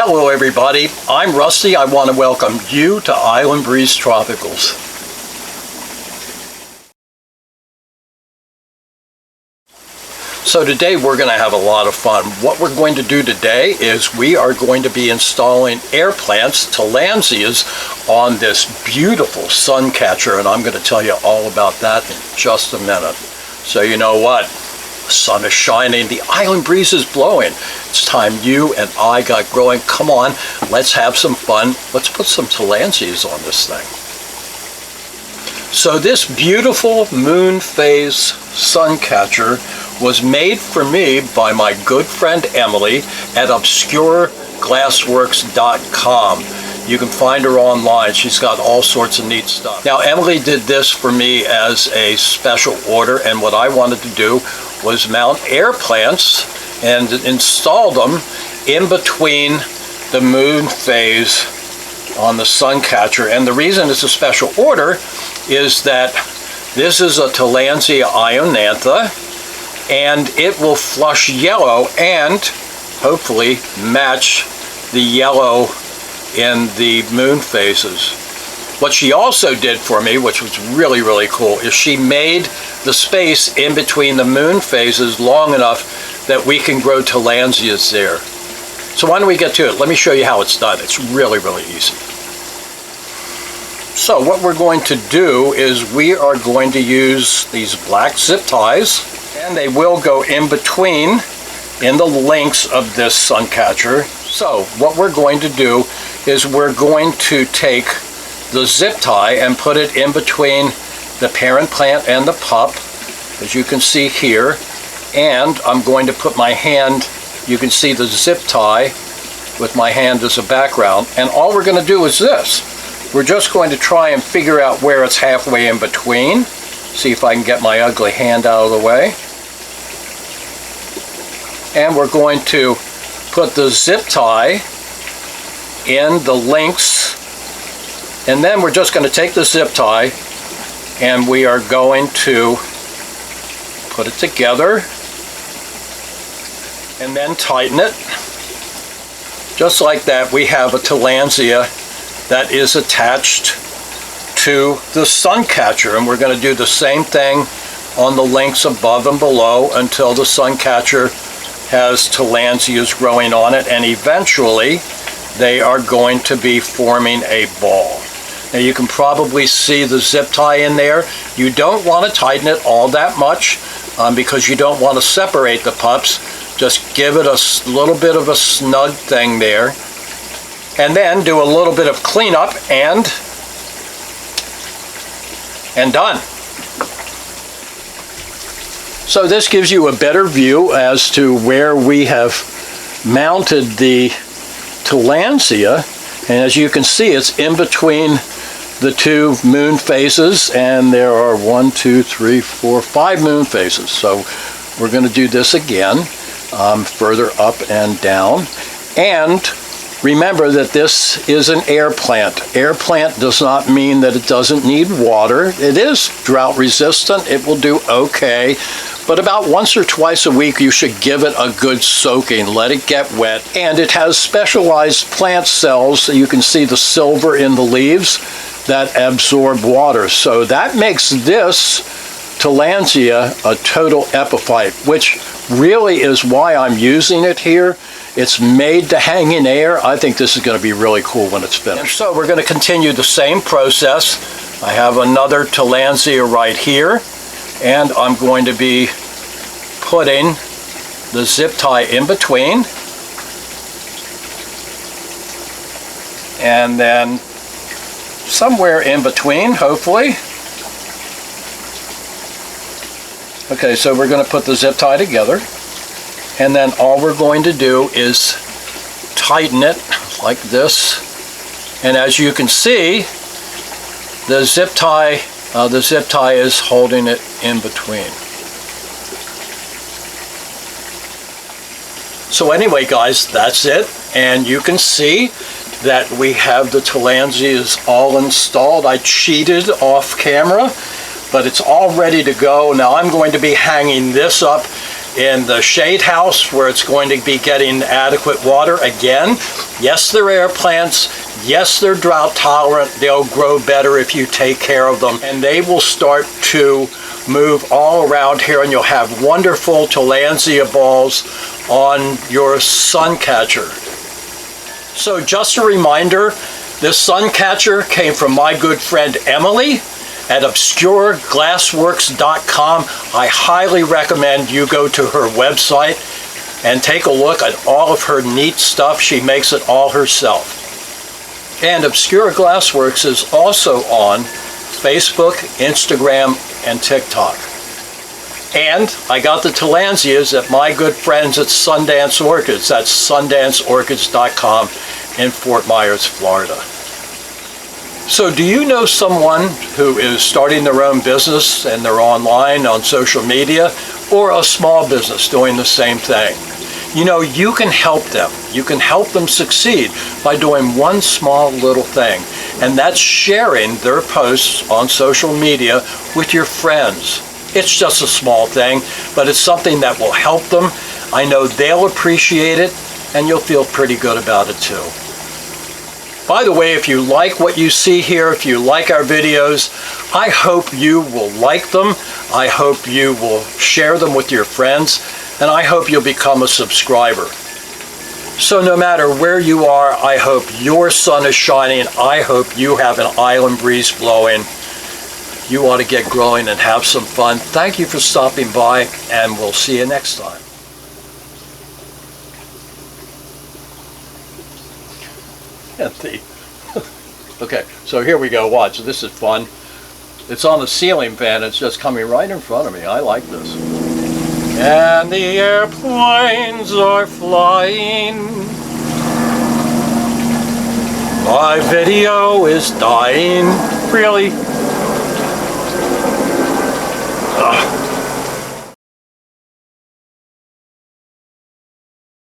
Hello everybody, I'm Rusty. I want to welcome you to Island Breeze Tropicals. So today we're going to have a lot of fun. What we're going to do today is we are going to be installing air plants, Tillandsias, on this beautiful Suncatcher, and I'm going to tell you all about that in just a minute. So you know what? The sun is shining, the island breeze is blowing. It's time you and I got growing. Come on, let's have some fun. Let's put some Tillandsias on this thing. So this beautiful moon phase Suncatcher was made for me by my good friend Emily at obscureglassworks.com. You can find her online. She's got all sorts of neat stuff. Now Emily did this for me as a special order, and what I wanted to do was mount air plants and install them in between the moon phase on the Suncatcher. And the reason it's a special order is that this is a Tillandsia ionantha, and it will flush yellow and hopefully match the yellow in the moon phases. What she also did for me, which was really, really cool, is she made the space in between the moon phases long enough that we can grow Tillandsias there. So why don't we get to it? Let me show you how it's done. It's really, really easy. So what we're going to do is we are going to use these black zip ties, and they will go in between in the links of this Suncatcher. So what we're going to do is we're going to take the zip tie and put it in between the parent plant and the pup, as you can see here. And I'm going to put my hand, you can see the zip tie with my hand as a background. And all we're going to do is this. We're just going to try and figure out where it's halfway in between. See if I can get my ugly hand out of the way. And we're going to put the zip tie in the links, and then we're just going to take the zip tie and we are going to put it together and then tighten it. Just like that, we have a Tillandsia that is attached to the Suncatcher, and we're going to do the same thing on the links above and below until the Suncatcher has Tillandsias growing on it, and eventually they are going to be forming a ball. Now you can probably see the zip tie in there. You don't want to tighten it all that much because you don't want to separate the pups. Just give it a little bit of a snug thing there, and then do a little bit of cleanup and done. So this gives you a better view as to where we have mounted the Tillandsia, and as you can see, it's in between the two moon phases, and there are 5 moon phases. So we're going to do this again, further up and down. And remember that this is an air plant. Air plant does not mean that it doesn't need water. It is drought resistant. It will do okay. But about once or twice a week, you should give it a good soaking. Let it get wet. And it has specialized plant cells. You can see the silver in the leaves that absorb water. So that makes this Tillandsia a total epiphyte, which really is why I'm using it here. It's made to hang in air. I think this is going to be really cool when it's finished. So we're going to continue the same process. I have another Tillandsia right here, and I'm going to be putting the zip tie in between, and then somewhere in between, hopefully. Okay, so we're going to put the zip tie together, and then all we're going to do is tighten it like this. And as you can see, the zip tie is holding it in between. So anyway, guys, that's it. And you can see that we have the Tillandsias all installed. I cheated off camera, but it's all ready to go. Now I'm going to be hanging this up in the shade house where it's going to be getting adequate water. Again, yes, they're air plants. Yes, they're drought tolerant. They'll grow better if you take care of them, and they will start to move all around here, and you'll have wonderful Tillandsia balls on your Suncatcher. So just a reminder, this Suncatcher came from my good friend Emily at obscureglassworks.com. I highly recommend you go to her website and take a look at all of her neat stuff. She makes it all herself. And Obscure Glassworks is also on Facebook, Instagram, and TikTok. And I got the Tillandsias at my good friends at Sundance Orchids. That's sundanceorchids.com in Fort Myers, Florida. So do you know someone who is starting their own business and they're online on social media, or a small business doing the same thing? You know, you can help them. You can help them succeed by doing one small little thing, and that's sharing their posts on social media with your friends. It's just a small thing, but it's something that will help them. I know they'll appreciate it, and you'll feel pretty good about it too. By the way, if you like what you see here, if you like our videos, I hope you will like them. I hope you will share them with your friends, and I hope you'll become a subscriber. So no matter where you are, I hope your sun is shining. I hope you have an island breeze blowing. You ought to get growing and have some fun. Thank you for stopping by, and we'll see you next time. Okay, so here we go. Watch, this is fun. It's on the ceiling fan. It's just coming right in front of me. I like this. And the airplanes are flying. My video is dying. Really?